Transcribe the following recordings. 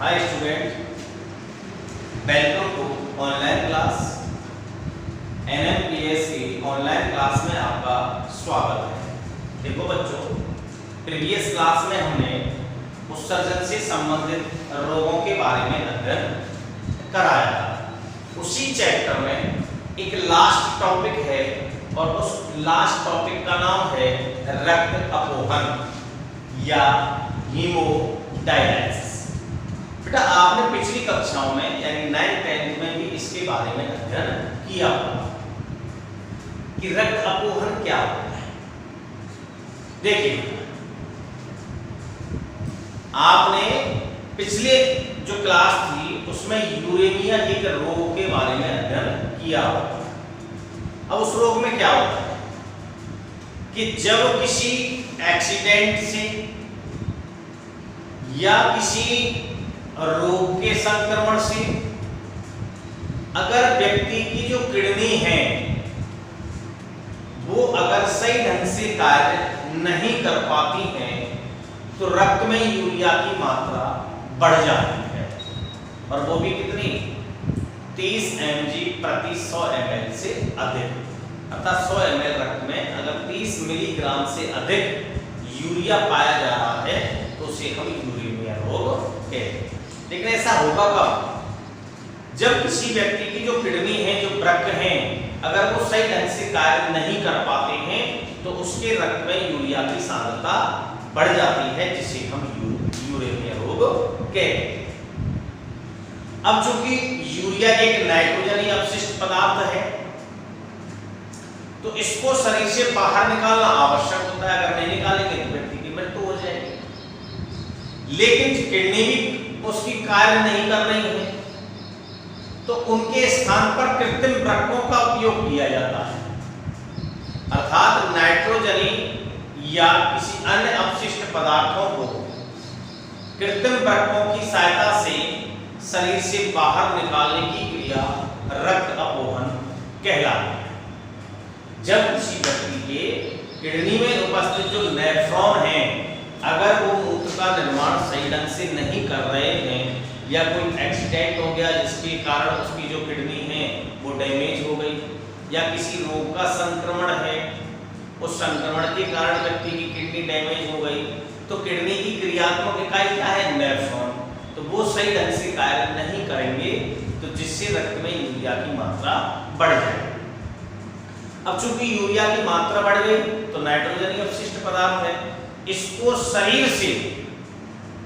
Hi student, welcome to online class. NMPS की online class में आपका स्वागत है। देखो बच्चों, प्रीवियस क्लास में हमने उत्सर्जन से संबंधित रोगों के बारे में अध्ययन कराया था। उसी चैप्टर में एक लास्ट टॉपिक है और उस लास्ट टॉपिक का नाम है रक्त अपोहन या हीमोडायलिसिस। बेटा आपने पिछली कक्षाओं में यानी 9th 10th में भी इसके बारे में अध्ययन किया होगा कि रक्त अपोहन क्या होता है। देखिए, आपने पिछले जो क्लास थी उसमें यूरेमिया एक रोग के बारे में अध्ययन किया होगा। अब उस रोग में क्या होता है कि जब किसी एक्सीडेंट से या किसी रोग के संक्रमण से अगर व्यक्ति की जो किडनी है वो अगर सही ढंग से कार्य नहीं कर पाती है तो रक्त में यूरिया की मात्रा बढ़ जाती है, और वो भी कितनी 30 mg प्रति 100 ml से अधिक। अर्थात 100 ml रक्त में अगर 30 मिलीग्राम से अधिक यूरिया पाया जा रहा है तो उसे हम यूरेमिया रोग कहते हैं। लेकिन ऐसा होगा कब? जब किसी व्यक्ति की जो किडनी है, जो वृक्क हैं, अगर वो सही ढंग से कार्य नहीं कर पाते हैं तो उसके रक्त में यूरिया की सांद्रता बढ़ जाती है, जिसे हम यूरेमिया रोग कहते हैं। अब चूंकि यूरिया एक नाइट्रोजनी अपशिष्ट पदार्थ है तो इसको शरीर से बाहर निकालना आवश्यक होता है। अगर नहीं निकालेंगे तो व्यक्ति की मृत्यु हो जाएगी। लेकिन किडनी भी उसकी कार्य नहीं कर रही है तो उनके स्थान पर कृत्रिम वृक्कों का उपयोग किया जाता है। अर्थात नाइट्रोजनी या किसी अन्य अपशिष्ट पदार्थों को कृत्रिम वृक्कों की सहायता से शरीर से बाहर निकालने की क्रिया रक्त अपोहन कहलाती है। जब किसी व्यक्ति के किडनी में उपस्थित जो नेफ्रॉन हैं, अगर वो मूत्र का निर्माण सही ढंग से नहीं कर रहे हैं या कोई एक्सीडेंट हो गया जिसके कारण उसकी जो किडनी है वो डैमेज हो गई, या किसी रोग का संक्रमण है, उस संक्रमण के कारण व्यक्ति की किडनी डैमेज हो गई, तो किडनी की क्रियात्मक इकाई क्या है? नेफ्रॉन। तो वो सही ढंग से कार्य नहीं करेंगे तो जिससे रक्त में यूरिया की मात्रा बढ़ जाएगी। अब चूंकि यूरिया की मात्रा बढ़ गई तो नाइट्रोजनी अपशिष्ट पदार्थ है, इसको शरीर से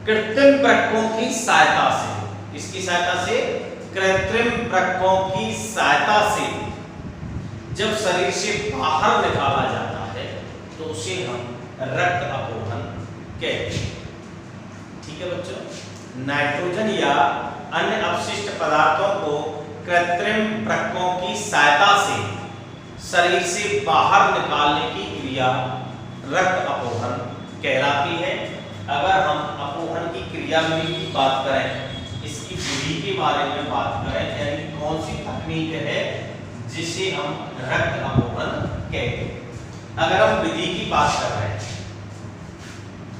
कृत्रिम वृक्कों की सहायता से, इसकी सहायता से, कृत्रिम वृक्कों की सहायता से जब शरीर से बाहर निकाला जाता है तो उसे हम रक्त अपोहन कहते हैं। ठीक है बच्चों, नाइट्रोजन या अन्य अपशिष्ट पदार्थों को कृत्रिम वृक्कों की सहायता से शरीर से बाहर निकालने की क्रिया रक्त अपोहन कहलाती है। अगर हम अपोहन की क्रिया विधि की बात करें, इसकी विधि के बारे में बात करें, यानी कौन सी तकनीक है जिसे हम रक्त अपोहन कहते हैं। अगर हम विधि की बात कर रहे हैं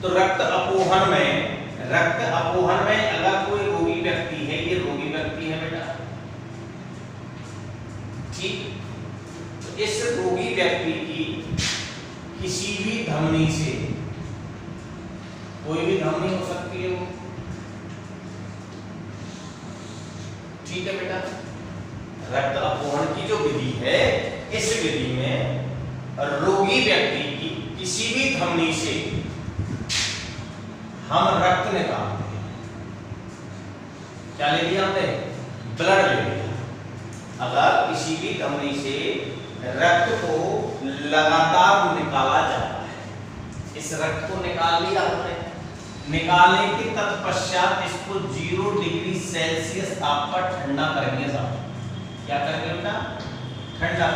तो रक्त अपोहन में अगर कोई रोगी व्यक्ति है, ये रोगी व्यक्ति है बेटा, ठीक, तो इस रोगी व्यक्ति की किसी भी धमनी से, कोई भी धमनी हो सकती है वो, ठीक है बेटा। रक्त अपोहन की जो विधि है, इस विधि में रोगी व्यक्ति की किसी भी धमनी से हम रक्त निकालते हैं। क्या ले लिया हमने? ब्लड ले लिया। अगर किसी भी धमनी से रक्त को लगातार निकाला जाता है, इस रक्त को निकाल लिया हमने, निकालने के तत्पश्चात इसको 0 डिग्री सेल्सियस ताप पर ठंडा करेंगे साहब। क्या करेंगे बेटा? ठंडा।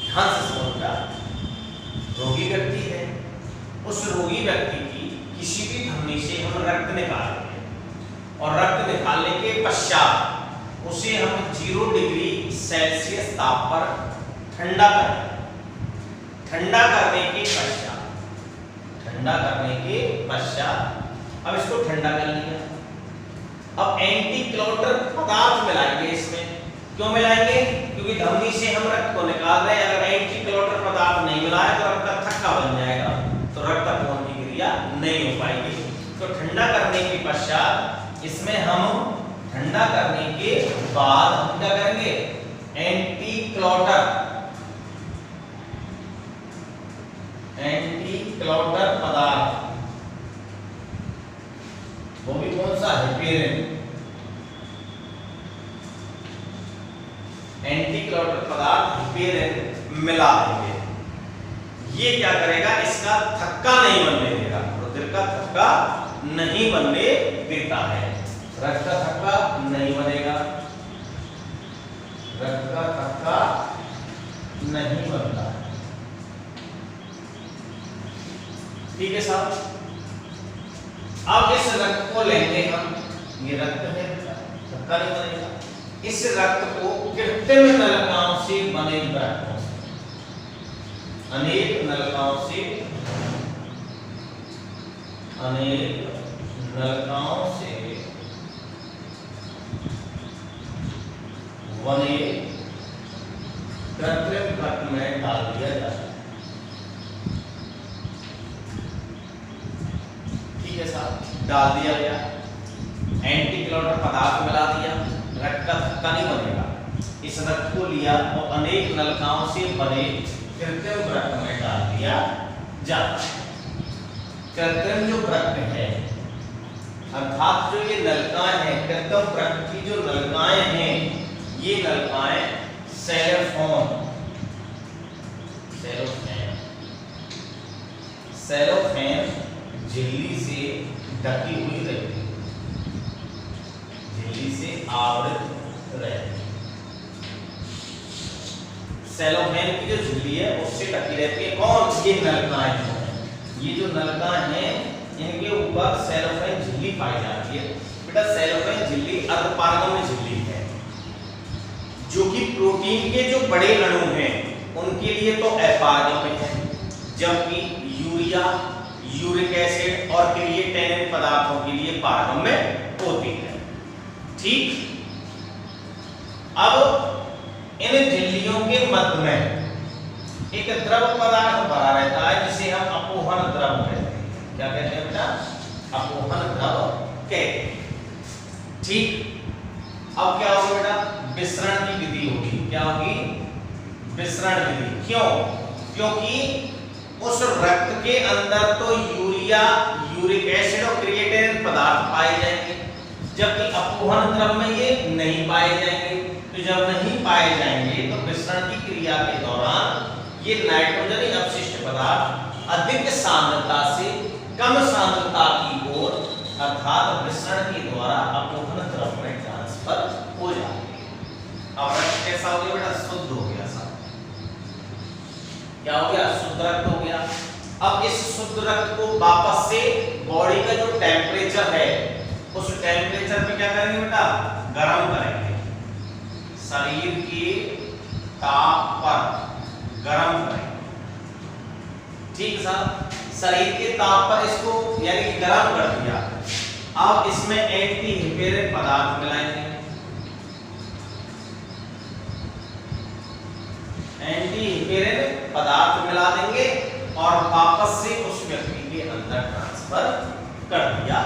ध्यान से समझना, रोगी व्यक्ति है, उस रोगी व्यक्ति की किसी भी धमनी से हम रक्त निकालेंगे और रक्त निकालने के पश्चात उसे हम 0 डिग्री सेल्सियस ताप पर ठंडा करेंगे। ठंडा करने के पश्चात अब इसको ठंडा कर लिया, अब एंटी क्लॉटर पदार्थ मिलाएंगे इसमें। क्यों मिलाएंगे? क्योंकि धमनी से हम रक्त को निकाल रहे हैं। अगर एंटी क्लॉटर पदार्थ नहीं मिलाए तो रक्त का थक्का बन जाएगा, तो रक्त अपवन की क्रिया नहीं हो पाएगी। तो ठंडा करने के पश्चात इसमें हम ठंडा करने के बाद हम क्या करेंगे? एंटी क्लॉटर पदार्थ, वो भी कौन सा? हेपेरिन। एंटी क्लॉटर पदार्थ हेपेरिन मिला देंगे। ये क्या करेगा? इसका थक्का नहीं बनने देगा, रुधिर का थक्का नहीं बनने देता है। रक्त का थक्का नहीं बनेगा, रक्त का थक्का नहीं बनता है। ठीक है साहब। अब इस रक्त को लेंगे हम, ये रक्त है, थक्का नहीं बनेगा। इस रक्त को कृत्रिम नलिकाओं से बने रक्तों से, अनेक नलिकाओं से बने कृत्रिम रक्त में डाल दिया जाता है। ठीक है साहब, डाल दिया गया, एंटी क्लॉटर पदार्थ मिला दिया, रक्त का थक्का नहीं बनेगा। इस रक्त को लिया और अनेक नलिकाओं से बने कृत्रिम रक्त में डाल दिया जाता है। कृत्रिम जो रक्त है, अर्थात जो ये नलिकाएं हैं, कृत्रिम रक्त की जो नलिकाएं हैं, ये नलिकाएं सेलोफेन झिल्ली से ढकी हुई रहती है, झिल्ली से आवृत रहती है। सेलोफेन की जो झिल्ली है उससे ढकी रहती है। कौन? ये नलिकाएं जो हैं, ये जो नलिकाएं हैं इनके ऊपर सेलोफेन झिल्ली पाई जाती है। बेटा सेलोफेन झिल्ली अर्धपारगम्य झिल्ली है, जो कि प्रोटीन के जो बड़े अणु हैं उनके लिए तो अपारगम्य है, जबकि यूरिया, यूरिक एसिड और क्रिएटिनिन पदार्थों के लिए पारगम्य होती है। ठीक। अब इन झिल्लियों के मध्य में एक द्रव पदार्थ भरा रहता है जिसे हम अपोहन द्रव कहते हैं। क्या कहते हैं बेटा? अपोहन द्रव कहते हैं। ठीक। अब क्या होगा बेटा? विसरण की विधि होगी। क्या होगी? विसरण विधि। क्यों? क्योंकि उस रक्त के अंदर तो यूरिया, यूरिक एसिड और क्रिएटिनिन पदार्थ पाए जाएंगे, जबकि अपोहन द्रव में ये नहीं पाए जाएंगे। तो जब नहीं पाए जाएंगे तो विसरण की क्रिया के दौरान ये नाइट्रोजनी अपशिष्ट पदार्थ अधिक सांद्रता से कम सांद्रता की ओर, अर्थात विसरण के द्वारा अपोहन द्रव में ट्रांसफर हो जाएंगे। अब रक्त कैसा हो गया बेटा? शुद्ध हो गया साहब। क्या हो गया? शुद्ध रक्त हो गया। अब इस शुद्ध रक्त को वापस से बॉडी का जो टेम्परेचर है उस टेम्परेचर पे क्या करेंगे बेटा? गर्म करेंगे। शरीर के ताप पर गर्म करेंगे। ठीक साहब। शरीर के ताप पर इसको यानी कि गर्म कर दिया। अब इसमें एंटी हेपेरिन पदार्थ मिलाएंगे। एंटी हेपेरिन पदार्थ मिला देंगे और वापस से उस व्यक्ति के अंदर ट्रांसफर कर दिया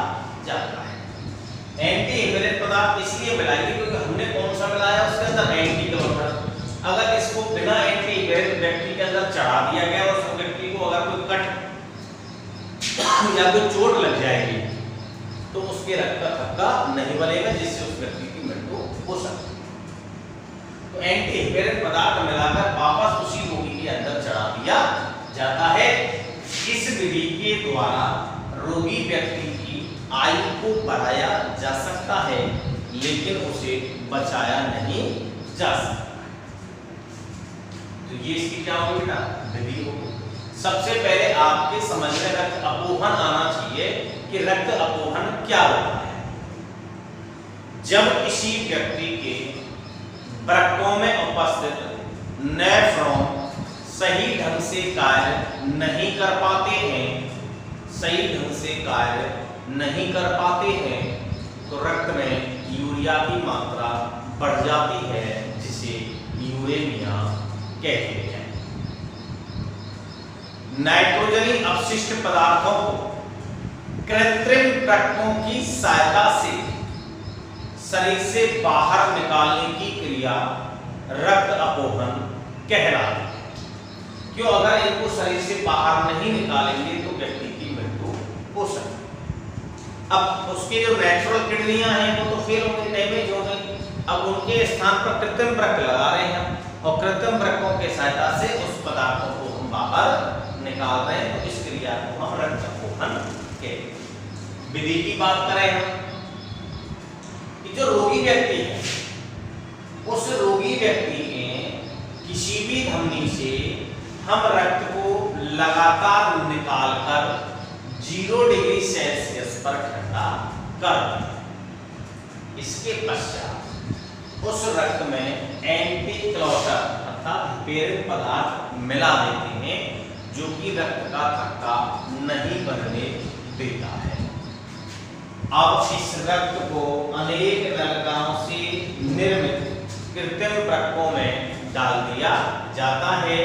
जाता है। एंटी हेपेरिन पदार्थ इसलिए मिलाएंगे क्योंकि हमने कौन सा मिलाया उसके अंदर? एंटी क्लॉटर। अगर इसको बिना एंटी हेपेरिन व्यक्ति के अंदर चढ़ा दिया गया और उस व्यक्ति को अगर कोई कट या कोई चोट लग जाएगी तो उसके रक्त का थक्का नहीं बनेगा, जिससे उस व्यक्ति की मृत्यु हो सकती है। तो एंटी हेपेरिन पदार्थ मिलाकर वापस उसी रोगी के अंदर चढ़ा दिया जाता है। इस विधि के द्वारा रोगी व्यक्ति की आयु को बढ़ाया जा सकता है, लेकिन उसे बचाया नहीं जा सकता। तो ये इसकी क्या होगी बेटा? विधि होगी। सबसे पहले आपके समझ में रक्त अपोहन आना चाहिए कि रक्त अपोहन क्या होता है। जब किसी व्यक्ति के वृक्कों में उपस्थित नेफ्रॉन सही ढंग से कार्य नहीं कर पाते हैं, सही ढंग से कार्य नहीं कर पाते हैं, तो रक्त में यूरिया की मात्रा बढ़ जाती है, जिसे यूरेमिया कहते हैं। नाइट्रोजनी अपशिष्ट पदार्थों को कृत्रिम प्रक्रियाओं की सहायता से शरीर से बाहर निकालने की क्रिया रक्त अपोहन कहलाती है। क्यों? अगर इनको शरीर से बाहर नहीं निकालेंगे तो व्यक्ति की मृत्यु हो सकती है। अब उसके जो नेचुरल किडनियां हैं वो तो फेल हो गई, डैमेज हो गई। अब उनके स्थान पर कृत्रिम वृक्क लगा रहे हैं और कृत्रिम वृक्कों के सहायता से उस पदार्थों को हम बाहर निकाल रहे हैं, तो इस क्रिया को हम रक्त अपोहन कहते हैं। विधि की बात करें हम, कि जो रोगी व्यक्ति है उस रोगी व्यक्ति के किसी भी धमनी से हम रक्त को लगातार निकालकर 0 डिग्री सेल्सियस पर ठंडा कर दें। इसके पश्चात उस रक्त में एंटी क्लॉटर अर्थात प्रेरक पदार्थ मिला देते हैं, जो कि रक्त का थक्का नहीं बनने देता है। अब इस रक्त को अनेक नलिकाओं से निर्मित कृत्रिम वृक्कों में डाल दिया जाता है।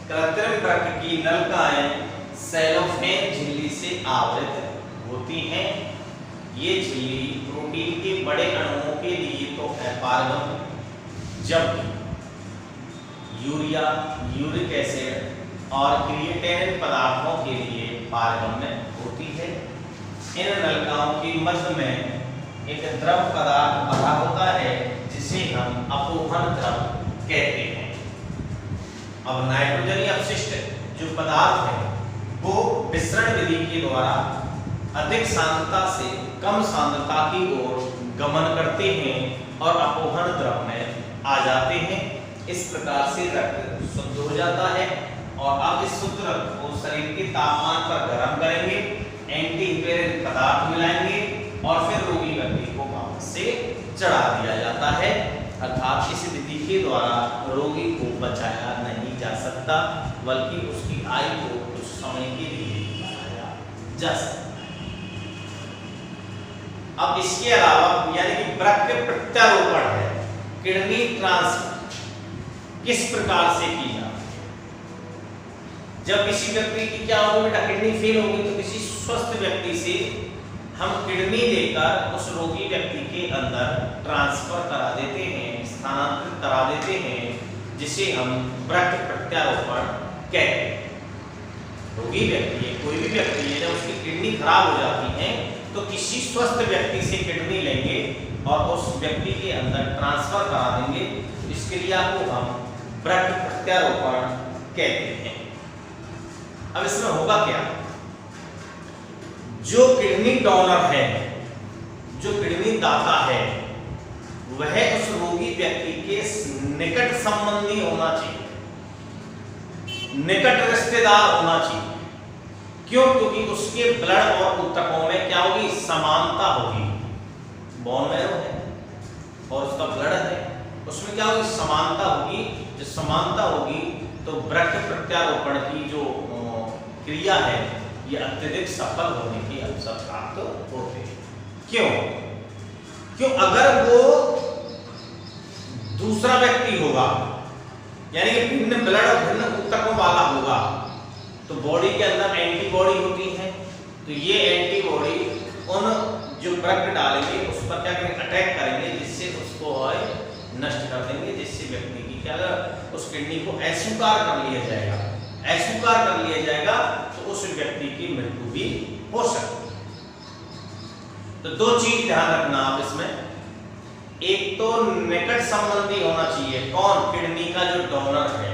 कृत्रिम वृक्क की नलिकाएं सेलोफेन झिल्ली से आवृत होती हैं। ये झिल्ली प्रोटीन के बड़े अणुओं के लिए तो है पारगम्य, जबकि यूरिया, यूरिक एसिड और क्रिएटिनिन पदार्थों के लिए पारगम्य होती है। इन नलिकाओं के मध्य में एक द्रव पदार्थ भरा होता है, जिसे हम अपोहन द्रव कहते हैं। अब नाइट्रोजनी अपशिष्ट जो पदार्थ है वो विसरण विधि के द्वारा अधिक सांद्रता से कम सांद्रता की ओर गमन करते हैं और अपोहन द्रव में आ जाते हैं। इस प्रकार से रक्त शुद्ध हो जाता है और अब इस शुद्ध रक्त को शरीर के तापमान पर गर्म करेंगे, एंटी इंपेरियल पदार्थ मिलाएंगे और फिर रोगी व्यक्ति को वापस से चढ़ा दिया जाता है। अर्थात इस विधि के द्वारा रोगी को बचाया नहीं जा सकता, बल्कि उसकी आयु को कुछ समय के लिए बढ़ाया जा सकता है। अब इसके अलावा यानी कि वृक्क प्रत्यारोपण है, किडनी ट्रांसफर किस प्रकार से की जाती है? जब किसी व्यक्ति की क्या होगी बेटा, किडनी फेल होगी, तो किसी स्वस्थ व्यक्ति से हम किडनी लेकर उस रोगी व्यक्ति के अंदर ट्रांसफर करा देते हैं, स्थानांतरित करा देते हैं, जिसे हम वृक्क प्रत्यारोपण कहते हैं। रोगी व्यक्ति है, कोई भी व्यक्ति है, जब उसकी किडनी खराब हो जाती है तो किसी स्वस्थ व्यक्ति से किडनी लेंगे और उस व्यक्ति के अंदर ट्रांसफर करा देंगे। इस क्रिया को हम वृक्क प्रत्यारोपण कहते हैं। अब इसमें होगा क्या? जो किडनी डोनर है, जो किडनी दाता है, वह उस रोगी व्यक्ति के निकट संबंधी होना चाहिए, निकट रिश्तेदार होना चाहिए। क्यों? क्योंकि उसके ब्लड और ऊतकों में क्या होगी? समानता होगी। बोन मैरो है और उसका ब्लड है, उसमें क्या होगी? समानता होगी। जो समानता होगी तो वृक्क प्रत्यारोपण की जो क्रिया है ये अत्यधिक सफल होने के अवसर प्राप्त होते हैं। क्यों? क्यों? अगर वो दूसरा व्यक्ति होगा, यानी कि भिन्न ब्लड और भिन्न ऊतकों वाला होगा, तो बॉडी के अंदर एंटीबॉडी होती है, तो ये एंटीबॉडी उन जो वृक्क डालेंगे उस पर क्या करेंगे? अटैक करेंगे, जिससे उसको नष्ट कर देंगे, जिससे व्यक्ति की क्या उस किडनी को अस्वीकार कर लिया जाएगा। अस्वीकार कर लिया जाएगा तो उस व्यक्ति की मृत्यु भी हो सकती है। तो दो चीज ध्यान रखना आप इसमें, एक तो निकट संबंधी होना चाहिए। कौन? किडनी का जो डोनर है।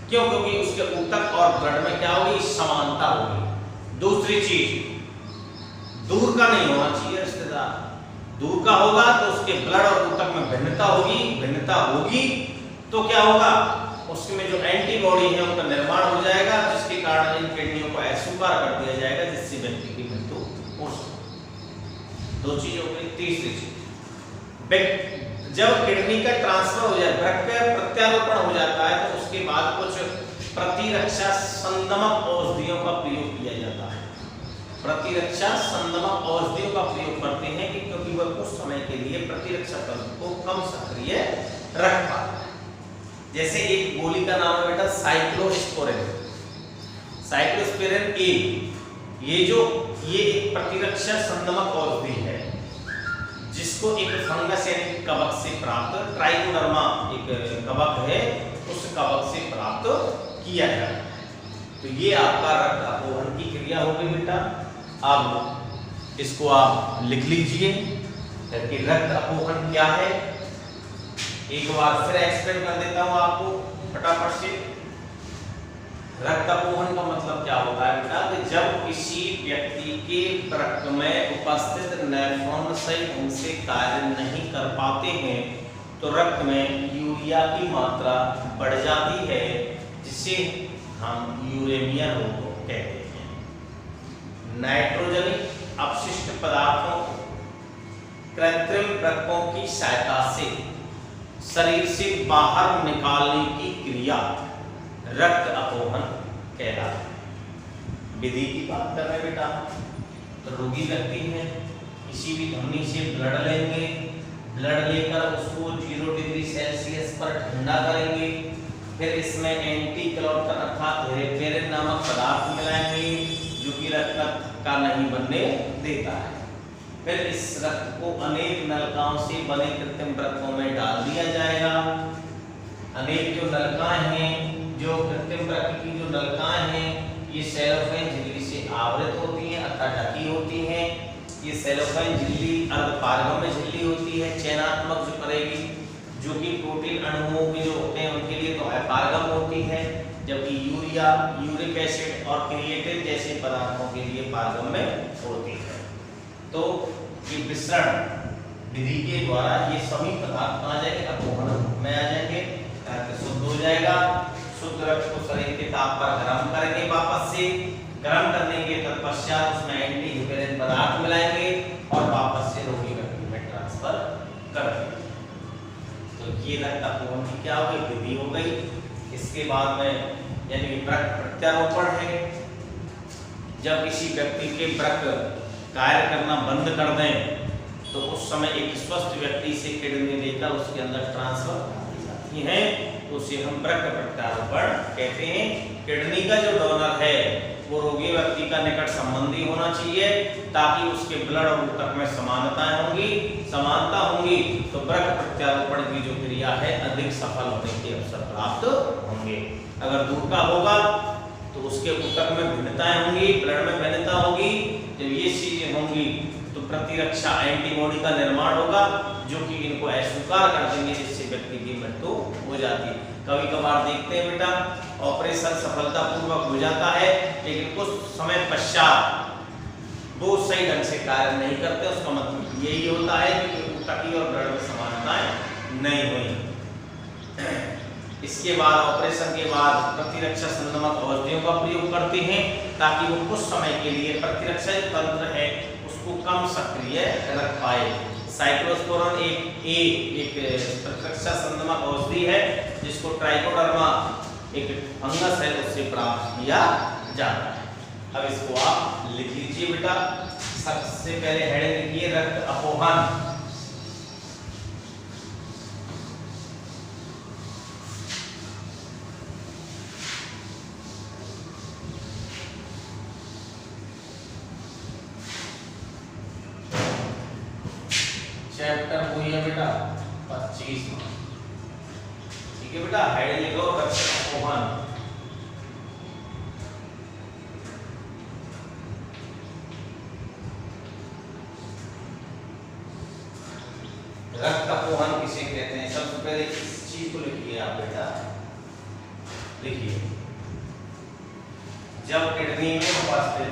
क्यों? क्योंकि उसके ऊतक और ब्लड में क्या होगी? समानता होगी। दूसरी चीज, दूर का नहीं होना चाहिए रिश्तेदार। दूर का होगा तो उसके ब्लड और ऊतक में भिन्नता होगी, भिन्नता होगी तो क्या होगा? उसमें जो एंटीबॉडी है उनका निर्माण हो जाएगा, जिसके कारण इन किडनियों को अस्वीकार कर दिया जाएगा, जिससे व्यक्ति की मृत्यु हो सकती। दो चीज हो गई। तीसरी चीज, जब किडनी का ट्रांसफर हो जाए, वृक्क प्रत्यारोपण हो जाता है, तो उसके बाद कुछ प्रतिरक्षा संदमक औषधियों का प्रयोग किया जाता है। प्रतिरक्षा संदमक औषधियों का प्रयोग करते हैं कि क्योंकि कि वह कुछ समय के लिए प्रतिरक्षा तंत्र को कम सक्रिय रख पाता है। जैसे एक गोली का नाम है बेटा साइक्लोस्पोरिन। साइक्लोस्पोरिन ए, ये एक प्रतिरक्षा संदमक औषधि है जिसको एक फंगस यानी कवक से प्राप्त, ट्राइकोडर्मा एक कवक है, उस कवक से प्राप्त किया जाता है। तो ये आपका रक्त अपोहन की क्रिया हो गई बेटा। अब इसको आप लिख लीजिए कि रक्त अपोहन क्या है। एक बार फिर एक्सप्लेन कर देता हूं आपको फटाफट से। रक्त अपोहन का मतलब क्या होता है बेटा कि जब किसी व्यक्ति के रक्त में उपस्थित नेफ्रॉन सही ढंग से कार्य नहीं कर पाते हैं तो रक्त में यूरिया की मात्रा बढ़ जाती है, जिसे हम यूरेमिया रोग कहते हैं। नाइट्रोजनिक अपशिष्ट पदार्थों को कृत्रिम वृक्कों की सहायता से शरीर से बाहर निकालने की क्रिया रक्त अपोहन कहलाता है। विधि की बात कर रहे हैं बेटा, तो रोगी व्यक्ति है, किसी भी धमनी से ब्लड लेंगे, ब्लड लेकर उसको 0 डिग्री सेल्सियस पर ठंडा करेंगे, फिर इसमें एंटीक्लोट अर्थात हेरेपेरिन नामक पदार्थ मिलाएंगे जो कि रक्त का नहीं बनने देता है। फिर इस रक्त को अनेक नलिकाओं से बने कृत्रिम वृक्कों में डाल दिया जाएगा। अनेक जो नलिकाएं हैं, जो कृत्रिम वृक्क की जो नलिकाएं हैं, ये सेलोफेन झिल्ली से आवृत होती हैं अर्थात ढकी होती हैं। ये सेलोफेन झिल्ली अर्धपारगम्य झिल्ली होती है, चयनात्मक जो करेगी, जो कि प्रोटीन अणुओं के जो होते हैं उनके लिए तो अपारगम होती है, जबकि यूरिया, यूरिक एसिड और क्रिएटिन जैसे पदार्थों के लिए पारगम्य होती है। तो ये मिश्रण विधि के द्वारा ये सभी पदार्थ आ जाएंगे, अपोहन में आ जाएंगे, शुद्ध हो जाएगा। शुद्ध रक्त को शरीर के ताप पर गर्म करेंगे, वापस से गर्म करने के तत्पश्चात उसमें एंटीहिस्टामिन पदार्थ मिलाएंगे और वापस से रोगी व्यक्ति में ट्रांसफर कर देंगे। तो ये रक्त अपोहन की क्या हो गई, विधि हो गई। इसके बाद में यानी वृक्क प्रत्यारोपण है। जब किसी व्यक्ति के वृक्क कार्य करना बंद कर दें तो उस समय एक स्वस्थ व्यक्ति से किडनी लेकर उसके अंदर ट्रांसफर की जाती है, तो उसे हम वृक्क प्रत्यारोपण कहते हैं। किडनी का जो डोनर है वो रोगी व्यक्ति का निकट संबंधी होना चाहिए ताकि उसके ब्लड और ऊतक में समानता होंगी तो वृक्क प्रत्यारोपण की जो क्रिया है अधिक सफल होने के अवसर प्राप्त होंगे। अगर दूर का होगा तो उसके ऊतक में भिन्नताएं होंगी, ब्लड में भिन्नता होगी। जब ये चीजें होंगी तो प्रतिरक्षा एंटीबॉडी का निर्माण होगा जो कि इनको अस्वीकार कर देंगे, जिससे व्यक्ति की मृत्यु हो जाती है। कभी कभार देखते हैं बेटा ऑपरेशन सफलतापूर्वक हो जाता है लेकिन कुछ समय पश्चात वो सही ढंग से कार्य नहीं करते, उसका मतलब यही होता है कि ऊतकी और ब्लड में समानताएं नहीं हुई। इसके बाद ऑपरेशन के बाद प्रतिरक्षा संदमक औषधियों का प्रयोग करते हैं ताकि वो कुछ समय के लिए प्रतिरक्षा तंत्र है उसको कम सक्रिय रख पाए। साइक्लोस्पोरिन एक प्रतिरक्षा संदमक औषधि है जिसको ट्राइकोडर्मा एक फंगस है उससे प्राप्त किया जाता है। अब इसको आप लिख लीजिए बेटा। सबसे पहले हेडिंग लिखिए रक्त अपोहन। चैप्टर वही है बेटा 25। ठीक है बेटा, हेड लिखो रक्त अपोहन। रक्त अपोहन किसे कहते हैं? सबसे पहले इस चीज को लिखिए आप बेटा, लिखिए जब किडनी में उपस्थित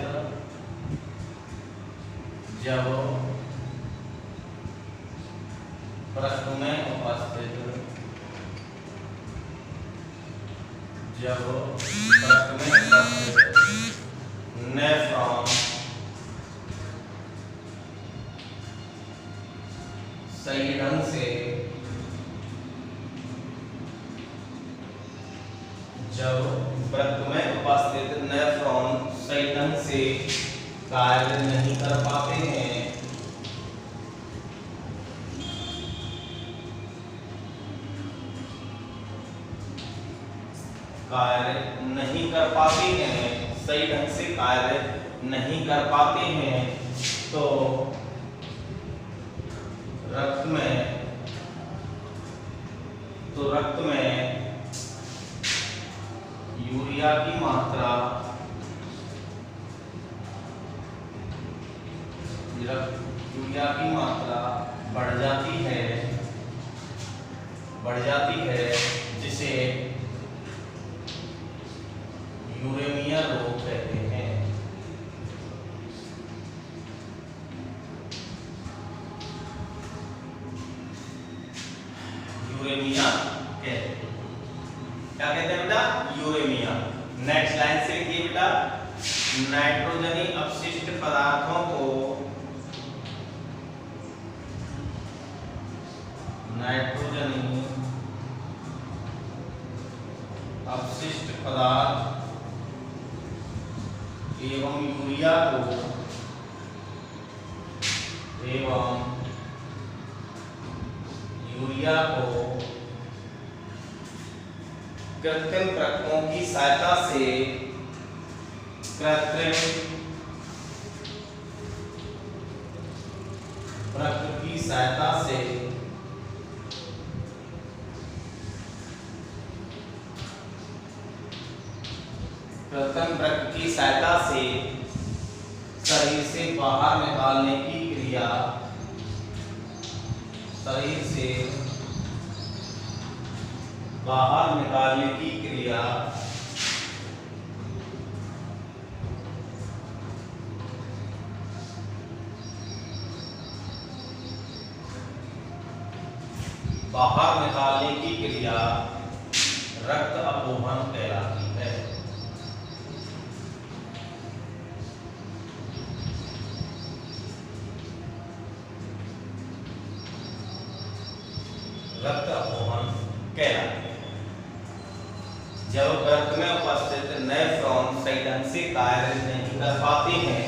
नेफ्रॉन सही ढंग से नेफ्रॉन सही ढंग से कार्य नहीं कर पाते हैं कार्य नहीं कर पाते हैं, सही ढंग से कार्य नहीं कर पाते हैं, तो रक्त में यूरिया की मात्रा बढ़ जाती है जिसे यूरेमिया रोग कहते हैं। यूरेमिया कहते हैं, क्या कहते हैं बेटा? यूरेमिया। नेक्स्ट लाइन से लिखिए बेटा, नाइट्रोजनी अपशिष्ट पदार्थों को नाइट्रोजनी अपशिष्ट पदार्थ एवं यूरिया को कृत्रिम प्रक्रियाओं की सहायता से शरीर से बाहर निकालने की क्रिया रक्त अपोहन कहलाती है। रक्त अपोहन कहलाती है। जब रक्त में उपस्थित नेफ्रॉन सही ढंग से कार्य नहीं कर पाते हैं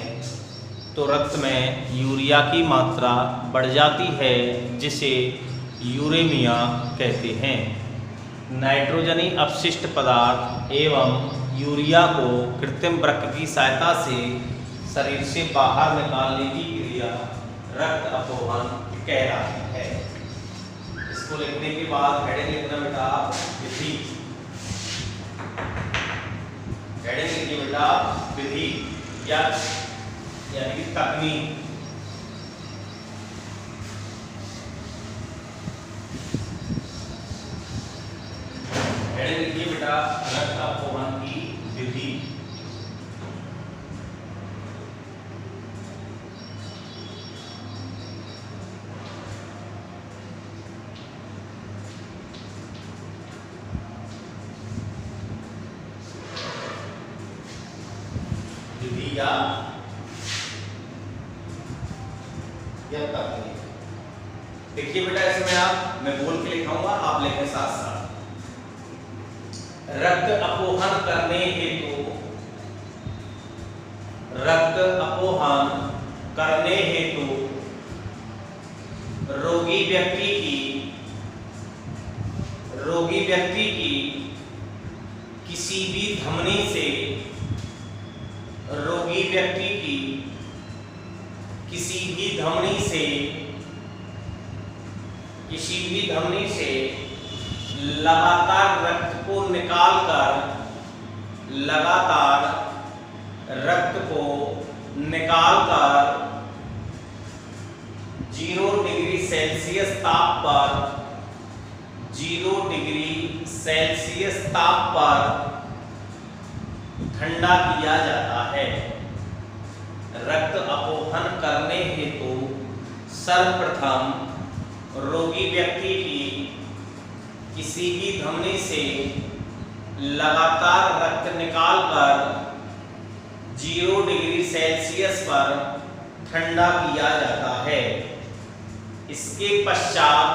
तो रक्त में यूरिया की मात्रा बढ़ जाती है जिसे यूरेमिया कहते हैं। नाइट्रोजनी अपशिष्ट पदार्थ एवं यूरिया को कृत्रिम प्रक्रिया की सहायता से शरीर से बाहर निकालने की क्रिया रक्त अपोहन कहलाती है। इसको लिखने के बाद हेडिंग लिखना बेटा विधि। हेडिंग लिखिए बेटा विधि यानी कि तकनीक। हेडिंग लिखिए बेटा रक्त अपोहन की विधि। विधि या तकनीक। देखिए बेटा इसमें मैं बोल के लिखाऊंगा, आप लिखें साथ साथ। रक्त अपोहन करने हेतु रोगी व्यक्ति की किसी भी धमनी से लगातार रक्त को निकालकर 0 डिग्री सेल्सियस ताप पर ठंडा किया जाता है। रक्त अपोहन करने हेतु सर्वप्रथम रोगी व्यक्ति की किसी भी धमनी से लगातार रक्त निकालकर 0 डिग्री सेल्सियस पर ठंडा किया जाता है। इसके पश्चात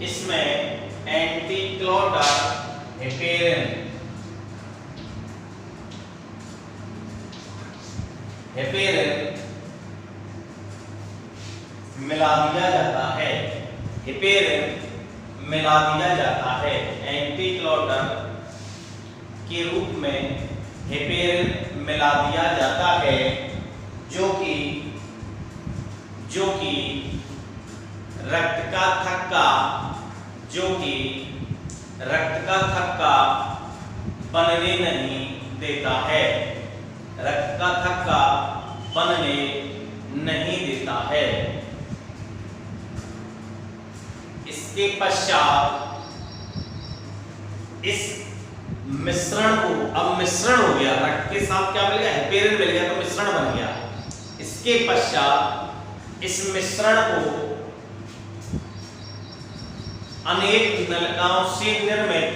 इसमें एंटीक्लोटर हेपेरिन हेपेरिन मिला दिया जाता है, हेपेरिन मिला दिया जाता है, एंटीक्लोटन के रूप में हेपेरिन मिला दिया जाता है, जो कि रक्त का थक्का बनने नहीं देता है, रक्त का थक्का बनने नहीं देता है। इसके पश्चात इस मिश्रण को, अब मिश्रण हो गया, रक्त के साथ क्या मिल गया, हेपेरिन मिल गया, तो मिश्रण बन गया। इसके पश्चात इस मिश्रण को अनेक नलिकाओं से निर्मित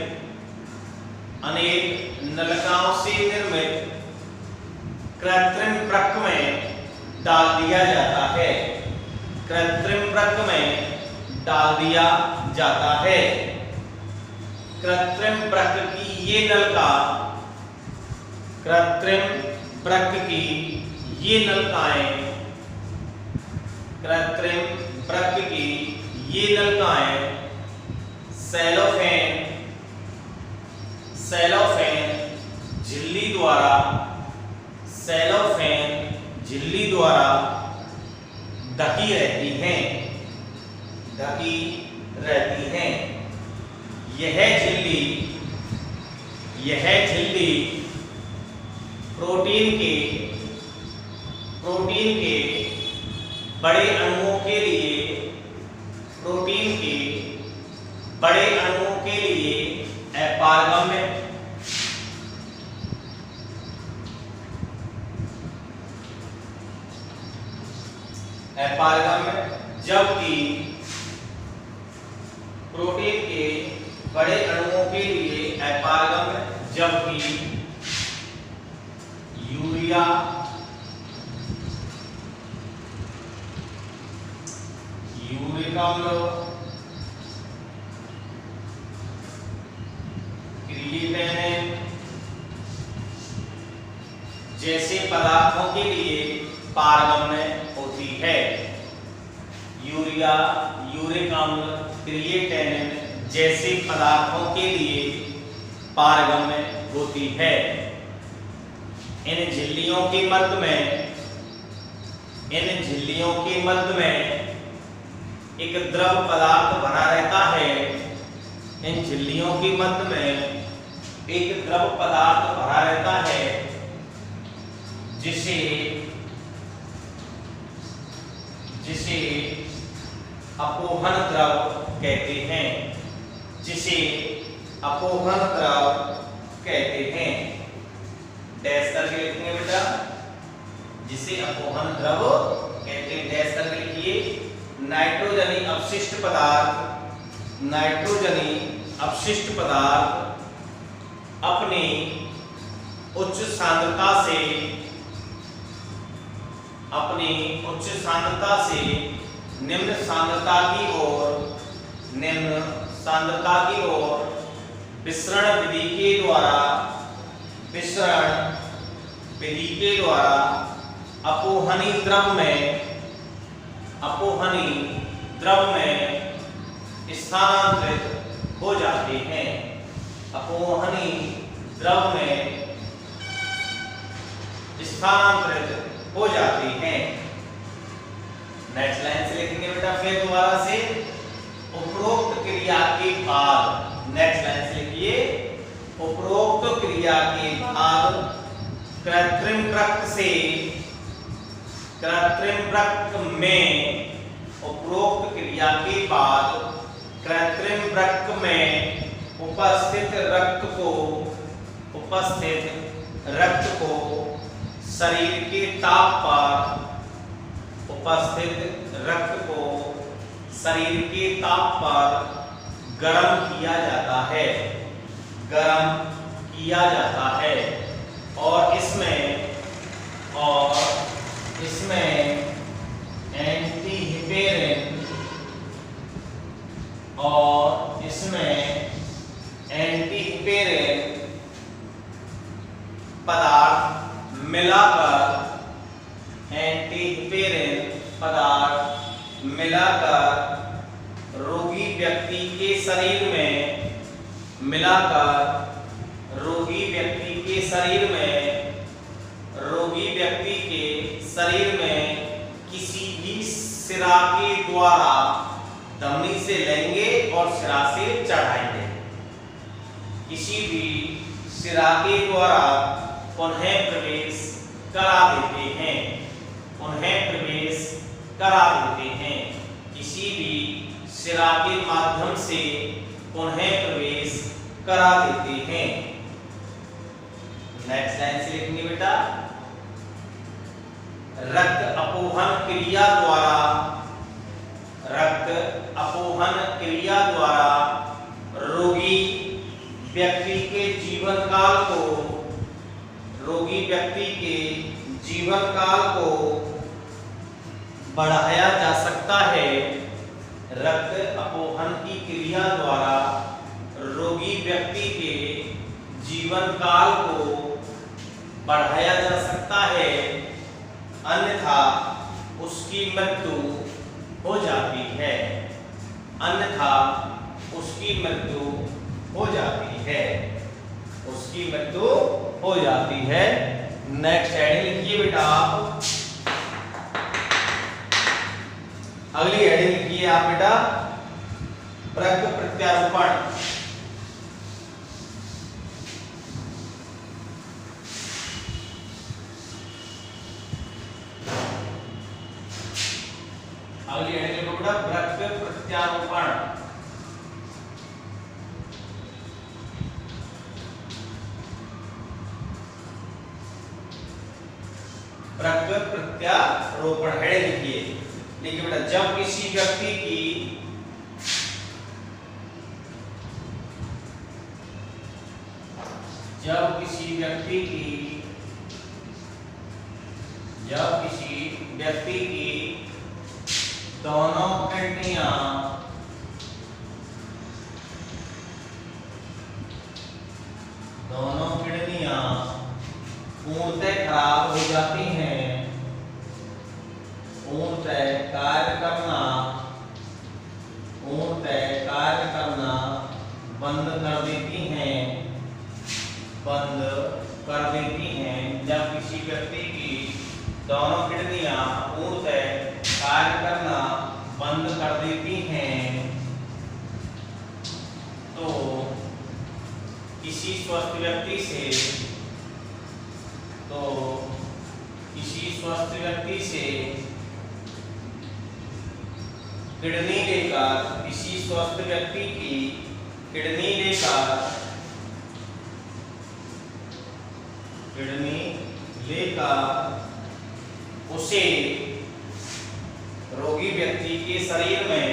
कृत्रिम वृक्क में डाल दिया जाता है, कृत्रिम वृक्क में डाल दिया जाता है। कृत्रिम वृक्क की ये नलिका, कृत्रिम वृक्क की ये नलिकाएं, कृत्रिम वृक्क की ये नलिकाएं सेलोफेन झिल्ली द्वारा ढकी रहती हैं। यह झिल्ली प्रोटीन के बड़े अणुओं के लिए अपारगम्य जबकि प्रोटीन के बड़े अणुओं के लिए अपारगम्य, जबकि यूरिया यूरिक अम्ल, क्रिएटिनिन जैसे पदार्थों के लिए पारगम्य होती है। यूरिया, यूरिक अम्ल, क्रिएटिनिन जैसे पदार्थों के लिए पारगम्य होती है। इन झिल्लियों के मध्य में एक द्रव पदार्थ बना रहता है। इन झिल्लियों के मध्य में एक द्रव पदार्थ भरा रहता है, जिसे अपोहन द्रव कहते हैं, डैश करके लिखेंगे बेटा, जिसे अपोहन द्रव कहते हैं, डैश करके लिखिए। नाइट्रोजनी अपशिष्ट पदार्थ अपनी उच्च सांद्रता से निम्न सांद्रता की ओर विसरण विधि के द्वारा अपोहनी द्रव में स्थानांतरित हो जाते हैं। अपोहनी द्रव में स्थानांतरित हो जाते हैं। नेक्स्ट लाइन से लिखेंगे बेटा, फिर दोबारा से उपरोक्त क्रिया के बाद, नेक्स्ट लाइन से लिखिए, उपरोक्त क्रिया के बाद कृत्रिम वृक्क में उपस्थित रक्त को शरीर के ताप पर गर्म किया जाता है और इसमें एंटीहिपेरिन पदार्थ मिलाकर एंटीहेपेरिन पदार्थ मिलाकर रोगी व्यक्ति के शरीर में किसी भी सिरा के द्वारा धमनी से लेंगे और सिरा से चढ़ाएंगे। किसी भी सिरा के द्वारा उन्हें प्रवेश करा देते हैं। किसी भी सिरा के माध्यम से उन्हें प्रवेश करा देते हैं। नेक्स्ट लाइन से लिखेंगे बेटा, रक्त अपोहन क्रिया द्वारा रोगी व्यक्ति के जीवन काल को बढ़ाया जा सकता है। रक्त अपोहन की क्रिया द्वारा रोगी व्यक्ति के जीवन काल को बढ़ाया जा सकता है, अन्यथा उसकी मृत्यु हो जाती है। नेक्स्ट हेडिंग लिखिए बेटा आप, अगली हेडिंग लिखिए आप बेटा, प्रग प्रत्यारोपण। अगली हेडिंग लिखो बेटा, प्रग प्रत्यारोपण। प्रग प्रत्यारोपण हेडिंग लिखिए बेटा, जब किसी व्यक्ति की दोनों किडनियां पूर्णतः खराब हो जाती हैं, पूर्णतः कार्य करना बंद कर देती हैं। जब किसी व्यक्ति की दोनों किडनियां पूर्णतः कार्य करना बंद कर देती हैं, तो किसी स्वस्थ व्यक्ति से किडनी लेकर, किसी स्वस्थ व्यक्ति की किडनी लेकर उसे रोगी व्यक्ति के शरीर में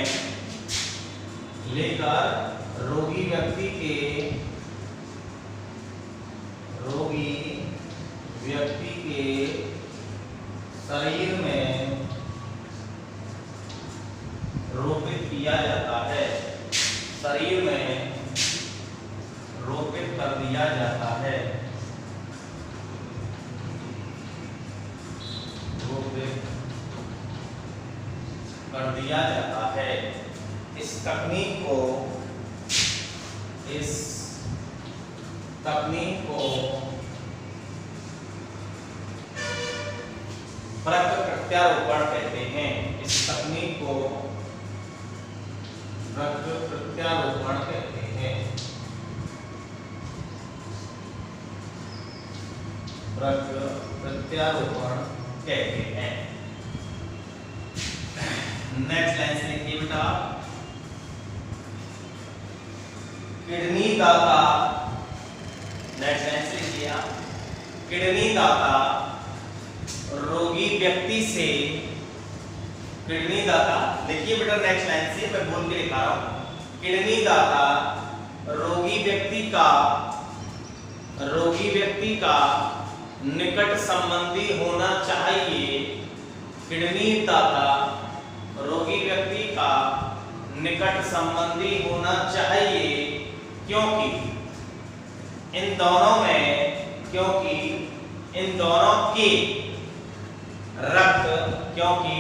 रोपित किया जाता है, रोपित कर दिया जाता है। इस तकनीक को प्रग प्रत्यारोपण कहते हैं। नेक्स्ट लाइन से लिखिए बेटा, किडनी दाता। नेक्स्ट लाइन से लिखिए आप, किडनी दाता रोगी व्यक्ति से, किडनी दाता लिखिए बेटा, नेक्स्ट लाइन से मैं बोल के लिखा रहा हूं। किडनी दाता रोगी व्यक्ति का निकट संबंधी होना चाहिए। किडनी दाता रोगी व्यक्ति का निकट संबंधी होना चाहिए, क्योंकि इन दोनों के रक्त, क्योंकि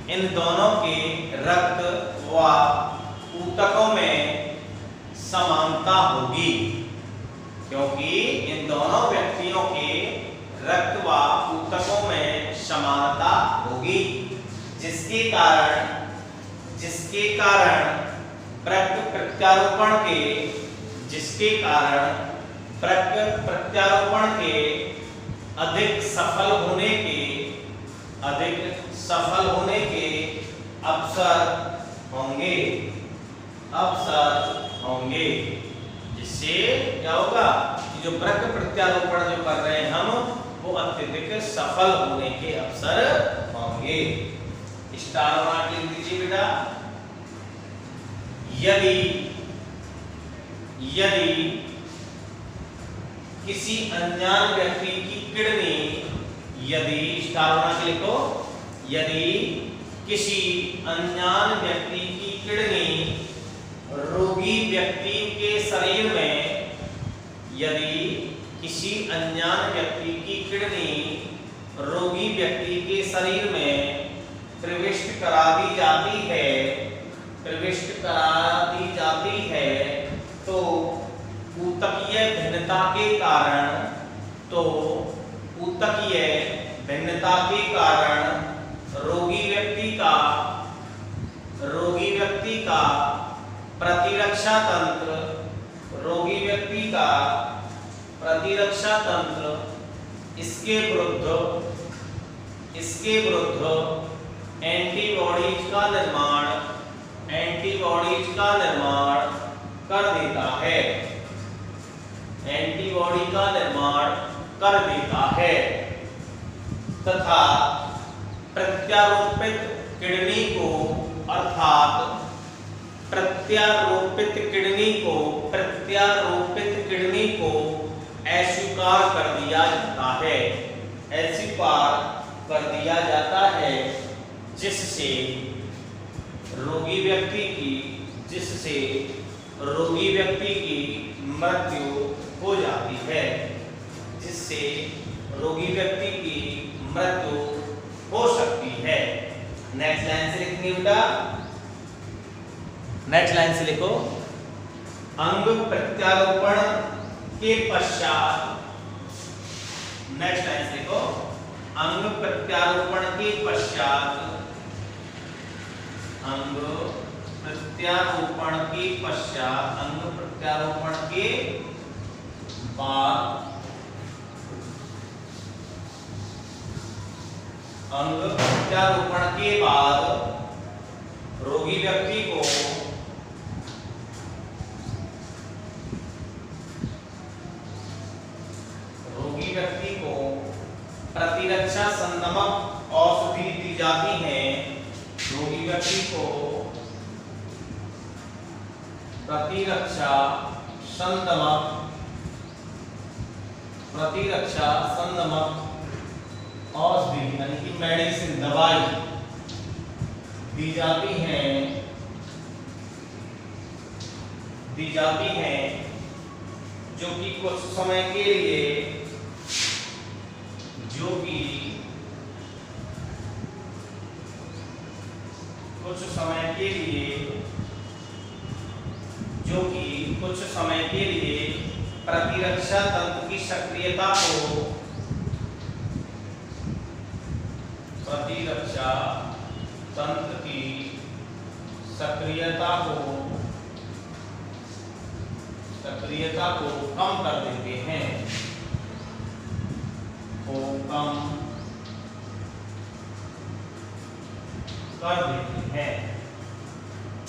इन दोनों के रक्त व ऊतकों में समानता होगी, क्योंकि इन दोनों व्यक्तियों के रक्त व ऊतकों में समानता होगी, जिसके कारण रक्त प्रत्यारोपण के अधिक सफल होने के अवसर होंगे, जिससे क्या होगा कि जो रक्त प्रत्यारोपण जो कर रहे हैं हम, वो अत्यधिक सफल होने के अवसर होंगे। स्टार बना के लिख दीजिए बेटा। यदि किसी अनजान व्यक्ति की किडनी, यदि स्टार बना के लिखो, यदि किसी अनजान व्यक्ति की किडनी रोगी व्यक्ति के शरीर में, यदि किसी अनजान व्यक्ति की किडनी रोगी व्यक्ति के शरीर में प्रविष्ट करा दी जाती है, तो ऊतकीय भिन्नता के कारण रोगी व्यक्ति का प्रतिरक्षा तंत्र इसके विरुद्ध एंटीबॉडीज का निर्माण कर देता है, तथा प्रत्यारोपित किडनी को अस्वीकार कर दिया जाता है, जिससे रोगी व्यक्ति की मृत्यु हो जाती है, हो सकती है। नेक्स्ट लाइन से लिखेंगे बेटा। नेक्स्ट लाइन से लिखो, अंग प्रत्यारोपण के पश्चात, नेक्स्ट लाइन से लिखो, अंग प्रत्यारोपण के पश्चात रोगी व्यक्ति को प्रतिरक्षा संदमक औषधि दी जाती है। रोगी व्यक्ति को प्रतिरक्षा संदमक औषधि यानी कि मेडिसिन, दवाई दी जाती हैं, जो कि कुछ समय के लिए प्रतिरक्षा तंत्र की सक्रियता को कम कर देते हैं,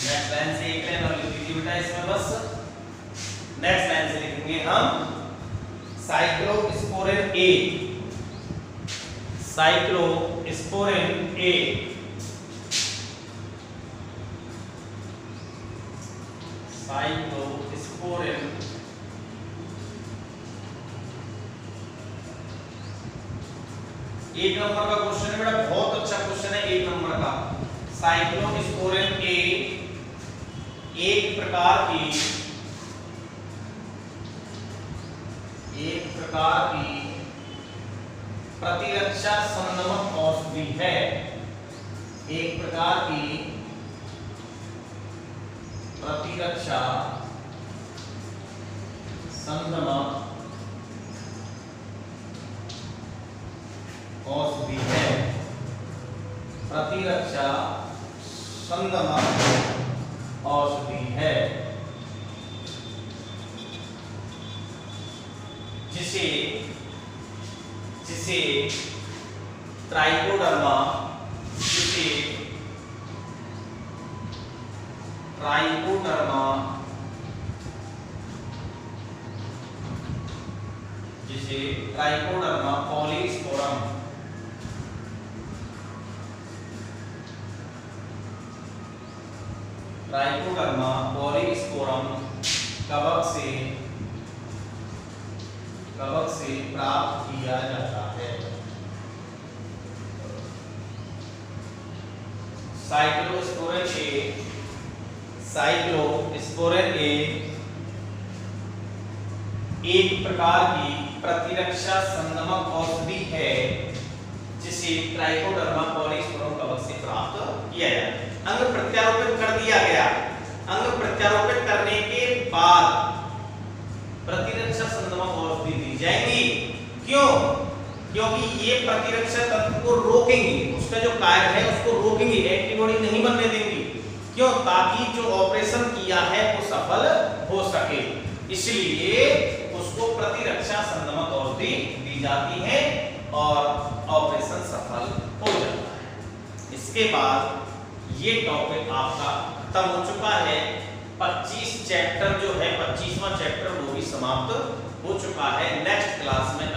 नेक्स्ट लाइन से एक लाइन और लिख दीजिए बेटा इसमें बस। नेक्स्ट लाइन से लिखेंगे हम साइक्लोस्पोरिन ए। एक नंबर का क्वेश्चन है बेटा, बहुत अच्छा क्वेश्चन है, एक नंबर का। साइक्लोस्पोरिन ए एक प्रकार की प्रतिरक्षा संदमक औषधि औषधि है, एक प्रकार की प्रतिरक्षा संदमक औषधि है, प्रतिरक्षा संदमक औषधि है, जिसे जिसे ट्राइकोडर्मा जिसे ट्राइकोडर्मा जिसे ट्राइकोडर्मा पॉलीस्पोरम ट्राइकोडर्मा पॉलीस्पोरम कवक से प्राप्त किया जाता है। साइक्लोस्पोरेन एक प्रकार की प्रतिरक्षा संदमक औषधि है, जिसे ट्राइकोडर्मा पॉलीस्पोरम कवक से प्राप्त किया जाता है। अंग प्रत्यारोपित कर दिया गया। अंग प्रत्यारोपित करने के बाद प्रतिरक्षा संदमक औषधि दी जाएंगी। क्यों? क्योंकि ये प्रतिरक्षा तंत्र को रोकेंगी, उसका जो कार्य है उसको रोकेंगी, एंटीबॉडी नहीं बनने देंगी। क्यों? ताकि जो ऑपरेशन किया है वो सफल हो सके, इसलिए उसको प्रतिरक्षा संदमक औषधि दी जाती है और ऑपरेशन सफल हो जाता है। इसके बाद ये टॉपिक आपका खत्म हो चुका है। 25 चैप्टर जो है 25वां चैप्टर वो भी समाप्त हो चुका है। नेक्स्ट क्लास में